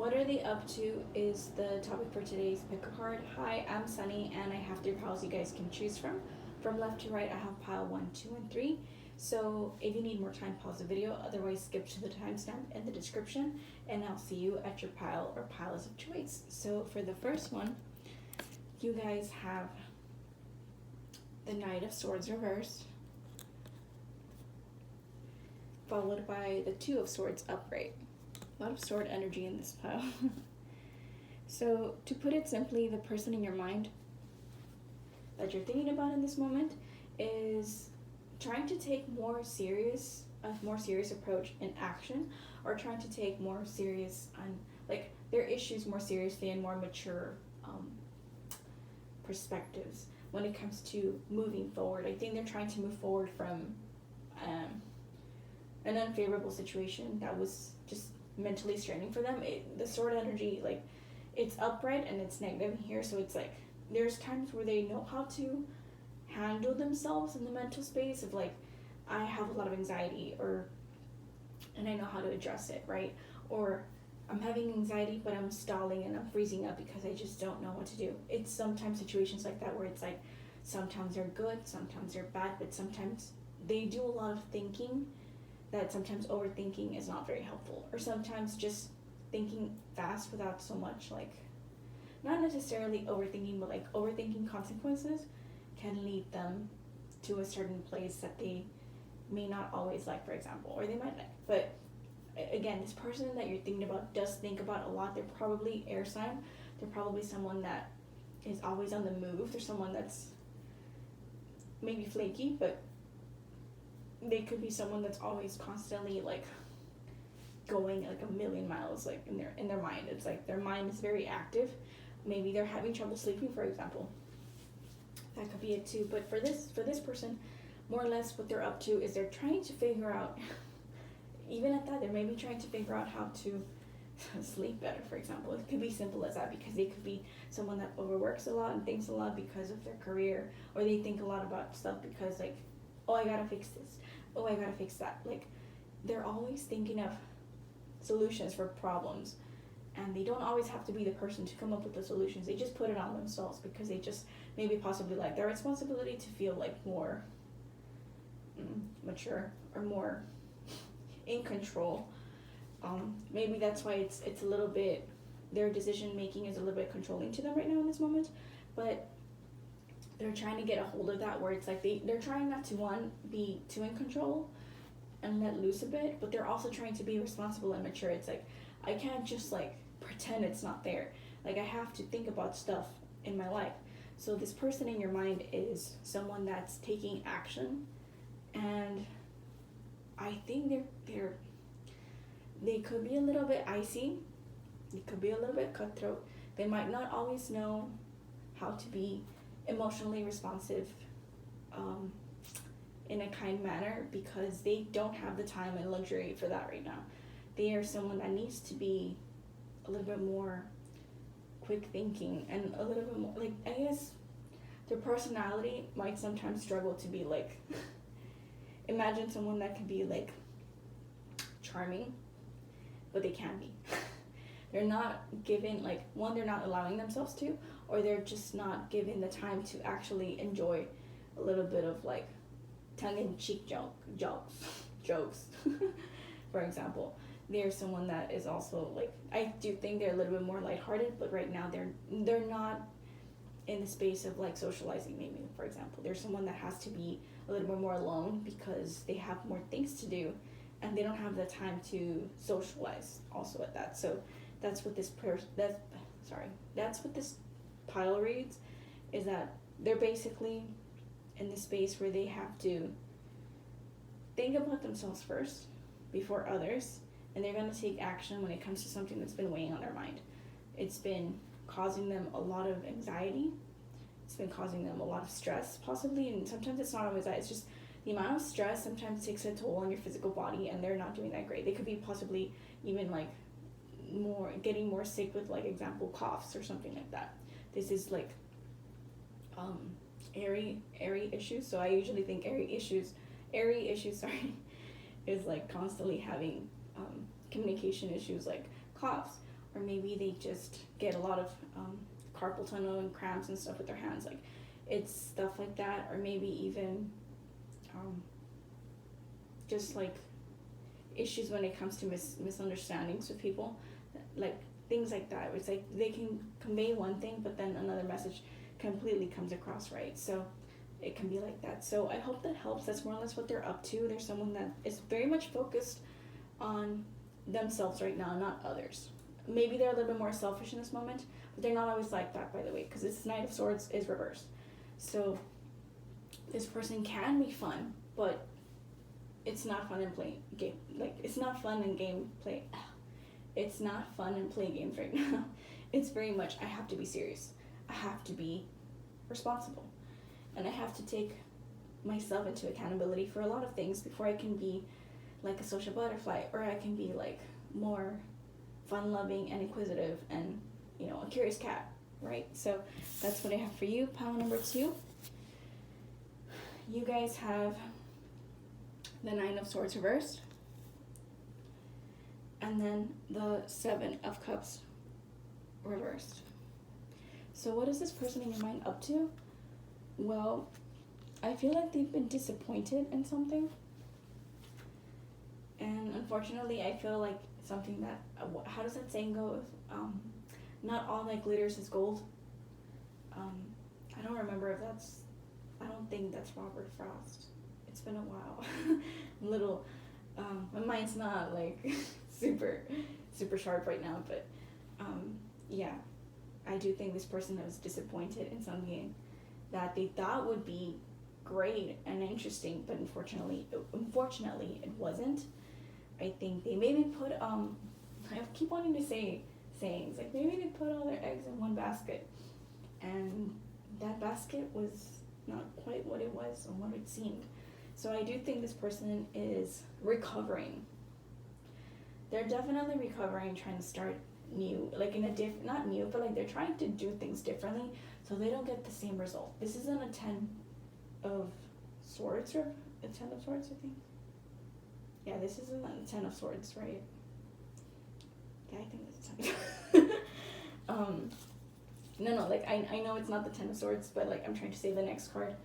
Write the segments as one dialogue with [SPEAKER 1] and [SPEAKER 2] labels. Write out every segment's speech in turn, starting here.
[SPEAKER 1] What are they up to is the topic for today's pick a card. Hi, I'm Sunny, and I have three piles you guys can choose from. From left to right, I have pile 1, 2, and 3. So if you need more time, pause the video. Otherwise, skip to the timestamp in the description, and I'll see you at your pile or piles of choice. So for the first one, you guys have the Knight of Swords reversed, followed by the Two of Swords upright. A lot of sword energy in this pile. So to put it simply, the person in your mind that you're thinking about in this moment is trying to take a more serious approach in action, or trying to take more serious on like their issues more seriously and more mature perspectives when it comes to moving forward. I think they're trying to move forward from an unfavorable situation that was just mentally straining for them. The sword energy, like, it's upright and it's negative here, so it's like there's times where they know how to handle themselves in the mental space of like, I have a lot of anxiety, and I know how to address it, right? Or I'm having anxiety but I'm stalling and I'm freezing up because I just don't know what to do. It's sometimes situations like that where it's like sometimes they're good, sometimes they're bad, but sometimes they do a lot of thinking that sometimes overthinking is not very helpful, or sometimes just thinking fast without so much, like, not necessarily overthinking, but like overthinking consequences can lead them to a certain place that they may not always like, for example, or they might like. But again, this person that you're thinking about does think about a lot. They're probably air sign. They're probably someone that is always on the move. They're someone that's maybe flaky, but they could be someone that's always constantly like going like a million miles, like in their mind. It's like their mind is very active. Maybe they're having trouble sleeping, for example. That could be it too. But for this person, more or less what they're up to is they're trying to figure out, even at that, they're maybe trying to figure out how to sleep better, for example. It could be simple as that, because they could be someone that overworks a lot and thinks a lot because of their career, or they think a lot about stuff because like, oh, I gotta fix this, oh, I gotta fix that. Like, they're always thinking of solutions for problems, and they don't always have to be the person to come up with the solutions. They just put it on themselves because they just maybe possibly like their responsibility to feel like more mature or more in control. Maybe that's why it's a little bit, their decision making is a little bit controlling to them right now in this moment, but they're trying to get a hold of that where it's like they're trying not to, one, be too in control and let loose a bit, but they're also trying to be responsible and mature. It's like, I can't just like pretend it's not there. Like, I have to think about stuff in my life. So this person in your mind is someone that's taking action, and I think they could be a little bit icy. They could be a little bit cutthroat. They might not always know how to be emotionally responsive in a kind manner, because they don't have the time and luxury for that right now. They are someone that needs to be a little bit more quick thinking and a little bit more, like, I guess their personality might sometimes struggle to be like imagine someone that could be like charming, but they can be. They're not given, like, one, they're not allowing themselves to, or they're just not given the time to actually enjoy a little bit of like tongue-in-cheek jokes. For example, they're someone that is also like, I do think they're a little bit more lighthearted, but right now they're not in the space of like socializing. Maybe, for example, they're someone that has to be a little bit more alone because they have more things to do and they don't have the time to socialize also at that. So that's what this pile reads, is that they're basically in the space where they have to think about themselves first before others, and they're going to take action when it comes to something that's been weighing on their mind. It's been causing them a lot of anxiety. It's been causing them a lot of stress, possibly, and sometimes it's not always that. It's just the amount of stress sometimes takes a toll on your physical body, and they're not doing that great. They could be possibly even like getting more sick with, like, example, coughs or something like that. This is like airy issues. So I usually think airy issues is like constantly having communication issues, like coughs or maybe they just get a lot of carpal tunnel and cramps and stuff with their hands. Like, it's stuff like that, or maybe even just like issues when it comes to misunderstandings with people, like things like that. It's like they can convey one thing, but then another message completely comes across, right? So it can be like that. So I hope that helps. That's more or less what they're up to. They're someone that is very much focused on themselves right now, not others. Maybe they're a little bit more selfish in this moment, but they're not always like that, by the way, because this Knight of Swords is reversed. So this person can be fun, but it's not fun in play game. Like, it's not fun in gameplay. It's not fun in play games right now. It's very much, I have to be serious. I have to be responsible. And I have to take myself into accountability for a lot of things before I can be like a social butterfly, or I can be like more fun-loving and inquisitive and, you know, a curious cat, right? So that's what I have for you. Pile number 2. You guys have the 9 of Swords reversed, and then the 7 of Cups reversed. So what is this person in your mind up to? Well, I feel like they've been disappointed in something, and unfortunately I feel like something that, how does that saying go? Not all that glitters is gold. I don't remember if that's, I don't think that's Robert Frost. It's been a while. I'm little, my mind's not like super sharp right now, but yeah, I do think this person was disappointed in something that they thought would be great and interesting, but unfortunately it wasn't. I think they maybe put I keep wanting to say sayings, like maybe they put all their eggs in one basket, and that basket was not quite what it was or what it seemed. So I do think this person is recovering. They're definitely recovering, trying to start new, like in a not new, but like they're trying to do things differently so they don't get the same result. This isn't a 10 of Swords, or a 10 of Swords, I think. Yeah, this isn't a 10 of Swords, right? Yeah, I think this is 10. No, like I know it's not the 10 of Swords, but like I'm trying to say the next card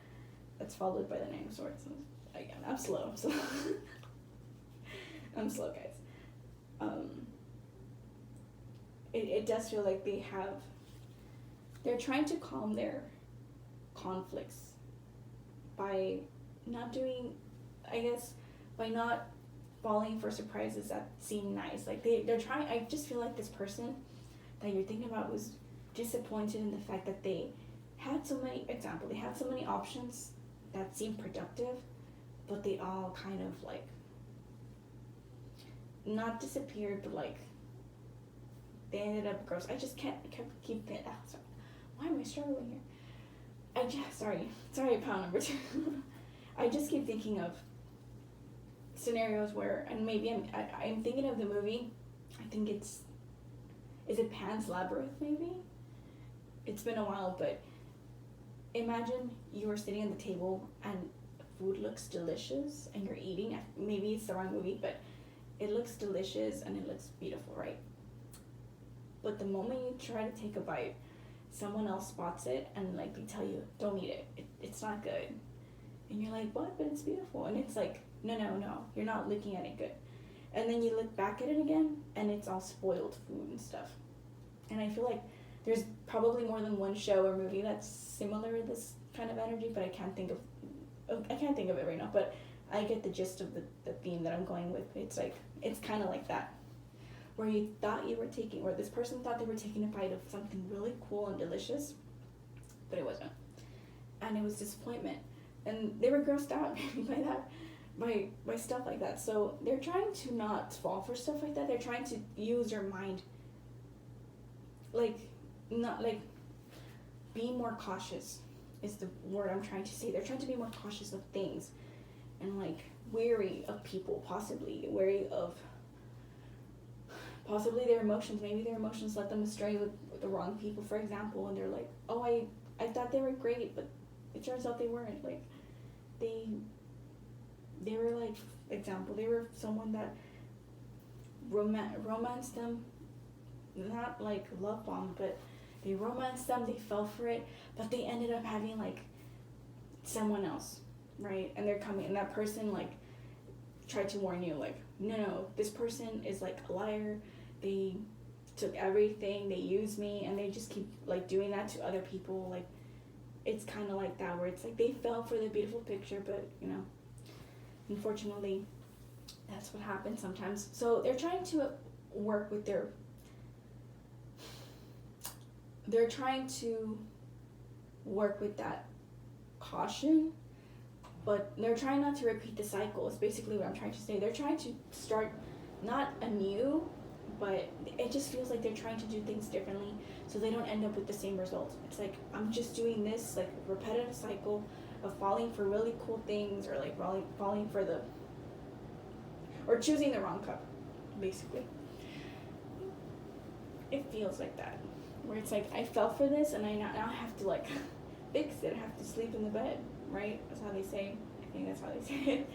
[SPEAKER 1] that's followed by the 9 of Swords. Again, I'm slow. I'm slow, guys. It does feel like they're trying to calm their conflicts by not doing, I guess, by not falling for surprises that seem nice. Like they're trying, I just feel like this person that you're thinking about was disappointed in the fact that they had so many options that seemed productive, but they all kind of like, not disappeared, but like, they ended up gross. I just keep it. Sorry. Why am I struggling here? Sorry, pile number 2. I just keep thinking of scenarios where, and maybe I'm thinking of the movie. I think is it Pan's Labyrinth? Maybe. It's been a while, but imagine you are sitting at the table and food looks delicious, and you're eating. Maybe it's the wrong movie, but it looks delicious and it looks beautiful, right? But the moment you try to take a bite, someone else spots it and like they tell you, don't eat it. It's not good. And you're like, what? But it's beautiful. And it's like, no, you're not looking at it good. And then you look back at it again and it's all spoiled food and stuff. And I feel like there's probably more than one show or movie that's similar to this kind of energy, but I can't think of it right now. But I get the gist of the theme that I'm going with. It's like, it's kind of like that, where you thought you were taking, or this person thought they were taking a bite of something really cool and delicious, but it wasn't. And it was disappointment. And they were grossed out by that, by stuff like that. So they're trying to not fall for stuff like that. They're trying to use their mind, be more cautious is the word I'm trying to say. They're trying to be more cautious of things and like wary of people, possibly wary of possibly their emotions. Maybe their emotions led them astray with the wrong people, for example, and they're like, oh, I thought they were great, but it turns out they weren't. Like they were like, example, they were someone that romanced them not like love bomb, but they romanced them, they fell for it, but they ended up having like someone else, right? And they're coming, and that person like tried to warn you, like, no, this person is like a liar. They took everything, they used me, and they just keep like doing that to other people. Like, it's kind of like that, where it's like they fell for the beautiful picture, but you know, unfortunately, that's what happens sometimes. So they're trying to work with they're trying to work with that caution, but they're trying not to repeat the cycle. Is basically what I'm trying to say. They're trying to start not anew, but it just feels like they're trying to do things differently so they don't end up with the same results. It's like, I'm just doing this like repetitive cycle of falling for really cool things, or like falling for or choosing the wrong cup, basically. It feels like that, where it's like, I fell for this and I now have to like fix it. I have to sleep in the bed, right? That's how they say. I think that's how they say it.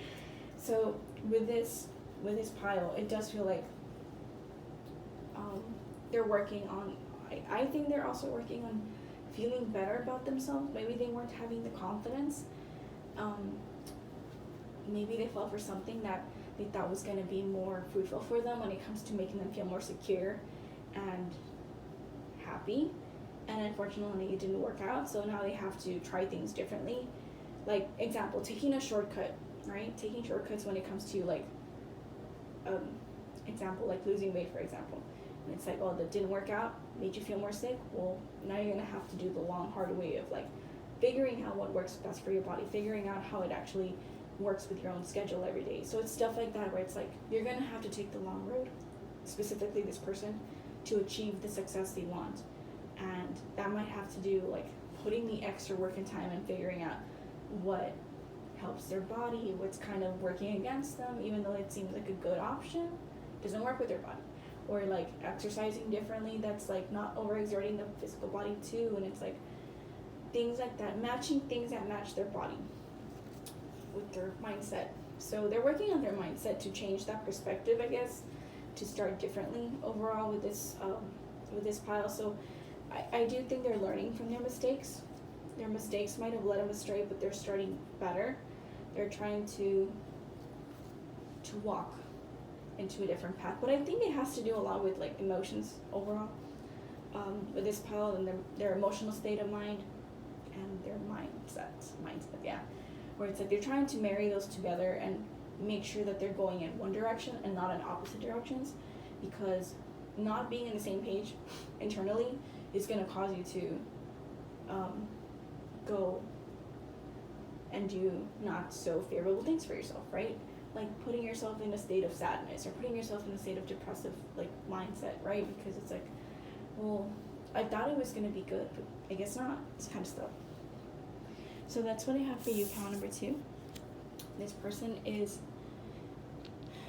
[SPEAKER 1] So with this pile, it does feel like they're working on, I think they're also working on feeling better about themselves. Maybe they weren't having the confidence. Maybe they fell for something that they thought was going to be more fruitful for them when it comes to making them feel more secure and happy. And unfortunately, it didn't work out, so now they have to try things differently. Like, example, taking a shortcut, right? Taking shortcuts when it comes to, like, example, like losing weight, for example. And it's like, oh, that didn't work out, made you feel more sick. Well, now you're gonna have to do the long, hard way of like figuring out what works best for your body, figuring out how it actually works with your own schedule every day. So it's stuff like that where it's like, you're gonna have to take the long road, specifically this person, to achieve the success they want. And that might have to do like putting the extra work and time and figuring out what helps their body, what's kind of working against them, even though it seems like a good option, doesn't work with their body. Or like exercising differently, that's like not overexerting the physical body too. And it's like things like that, matching things that match their body with their mindset. So they're working on their mindset to change that perspective, I guess, to start differently overall with this pile. So I do think they're learning from their mistakes. Their mistakes might have led them astray, but they're starting better. They're trying to walk into a different path. But I think it has to do a lot with like emotions overall, with this pile, and their emotional state of mind and their mindset, yeah. Where it's like they're trying to marry those together and make sure that they're going in one direction and not in opposite directions, because not being in the same page internally is going to cause you to go and do not so favorable things for yourself, right? Like putting yourself in a state of sadness or putting yourself in a state of depressive like mindset, right? Because it's like, well, I thought it was going to be good, but I guess not. It's kind of stuff. So that's what I have for you, pile number 2. This person is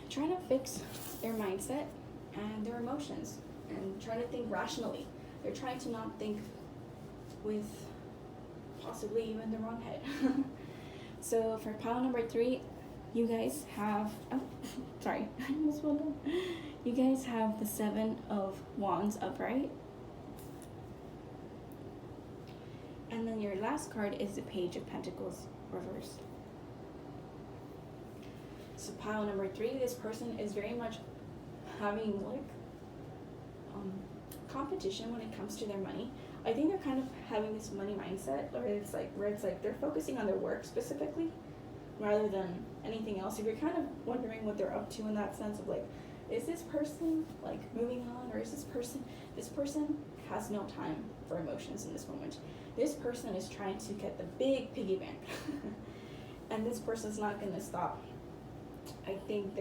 [SPEAKER 1] trying to fix their mindset and their emotions and trying to think rationally. They're trying to not think with possibly even the wrong head. So for pile number 3, you guys have, sorry, I almost went on. You guys have the 7 of Wands upright. And then your last card is the Page of Pentacles reversed. So pile number 3, this person is very much having like competition when it comes to their money. I think they're kind of having this money mindset where it's like they're focusing on their work specifically rather than anything else. If you're kind of wondering what they're up to in that sense of like, is this person like moving on, or is this person has no time for emotions in this moment. This person is trying to get the big piggy bank. And this person's not going to stop. I think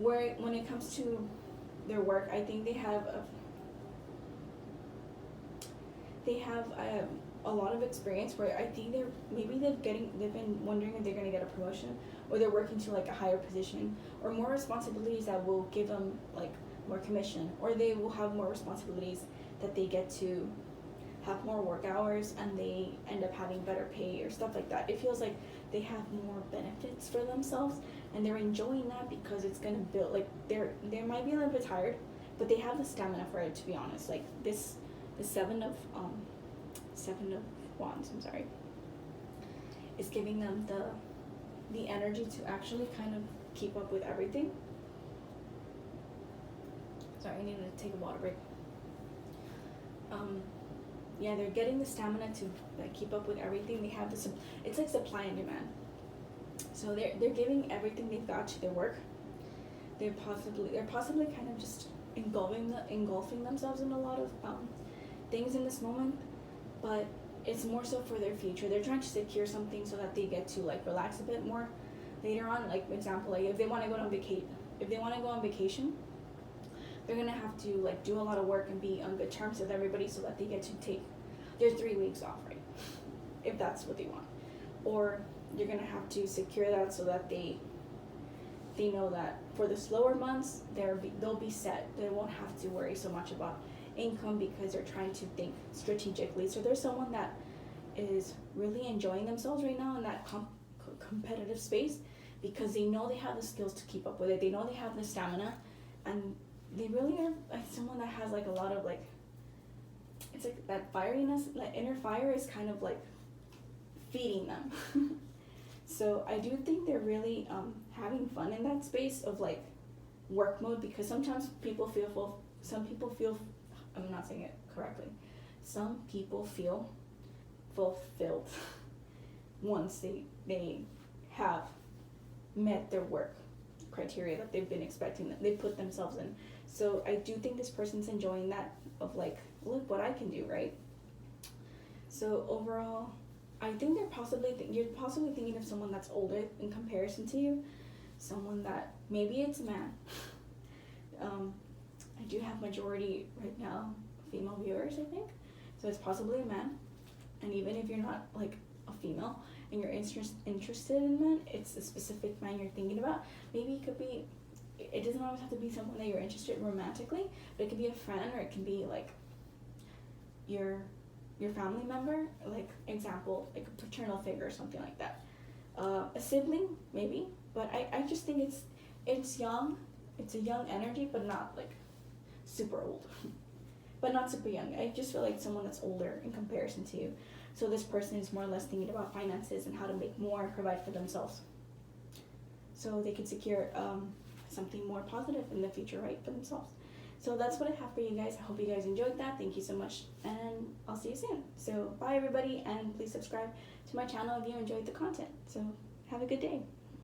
[SPEAKER 1] when it comes to their work, I think they have a lot of experience where I think they've been wondering if they're going to get a promotion, or they're working to like a higher position or more responsibilities that will give them like more commission, or they will have more responsibilities that they get to have more work hours and they end up having better pay or stuff like that. It feels like they have more benefits for themselves and they're enjoying that because it's gonna build, like, they might be a little bit tired, but they have the stamina for it, to be honest. Like this, the seven of wands, I'm sorry, is giving them the energy to actually kind of keep up with everything. Sorry, I needed to take a water break. Yeah, they're getting the stamina to like keep up with everything. They have this, it's like supply and demand. So they're giving everything they've got to their work. They're possibly kind of just engulfing themselves in a lot of things in this moment, but it's more so for their future. They're trying to secure something so that they get to like relax a bit more later on. Like, for example, like if they want to go on vacation, they're gonna have to like do a lot of work and be on good terms with everybody so that they get to take their 3 weeks off, right? If that's what they want. Or you're gonna have to secure that so that they know that for the slower months they'll be set. They won't have to worry so much about income because they're trying to think strategically. So there's someone that is really enjoying themselves right now in that competitive space because they know they have the skills to keep up with it. They know they have the stamina, and they really are like someone that has like a lot of like, it's like that fieriness, that inner fire is kind of like feeding them. So I do think they're really having fun in that space of like work mode, because sometimes people feel I'm not saying it correctly. Some people feel fulfilled once they have met their work criteria that they've been expecting, that they put themselves in. So I do think this person's enjoying that of like, look what I can do, right? So overall, I think you're possibly thinking of someone that's older in comparison to you, someone that maybe it's a man. I do have majority right now female viewers, I think, so it's possibly a man. And even if you're not like a female and you're interested in men, it's a specific man you're thinking about. Maybe it could be, it doesn't always have to be someone that you're interested in romantically, but it could be a friend, or it can be like your family member, like example, like a paternal figure or something like that. A sibling, maybe, but I just think it's young. It's a young energy, but not like super old, but not super young. I just feel like someone that's older in comparison to you. So this person is more or less thinking about finances and how to make more and provide for themselves, so they can secure something more positive in the future, right, for themselves. So that's what I have for you guys. I hope you guys enjoyed that. Thank you so much, and I'll see you soon. So bye everybody, and please subscribe to my channel if you enjoyed the content. So have a good day.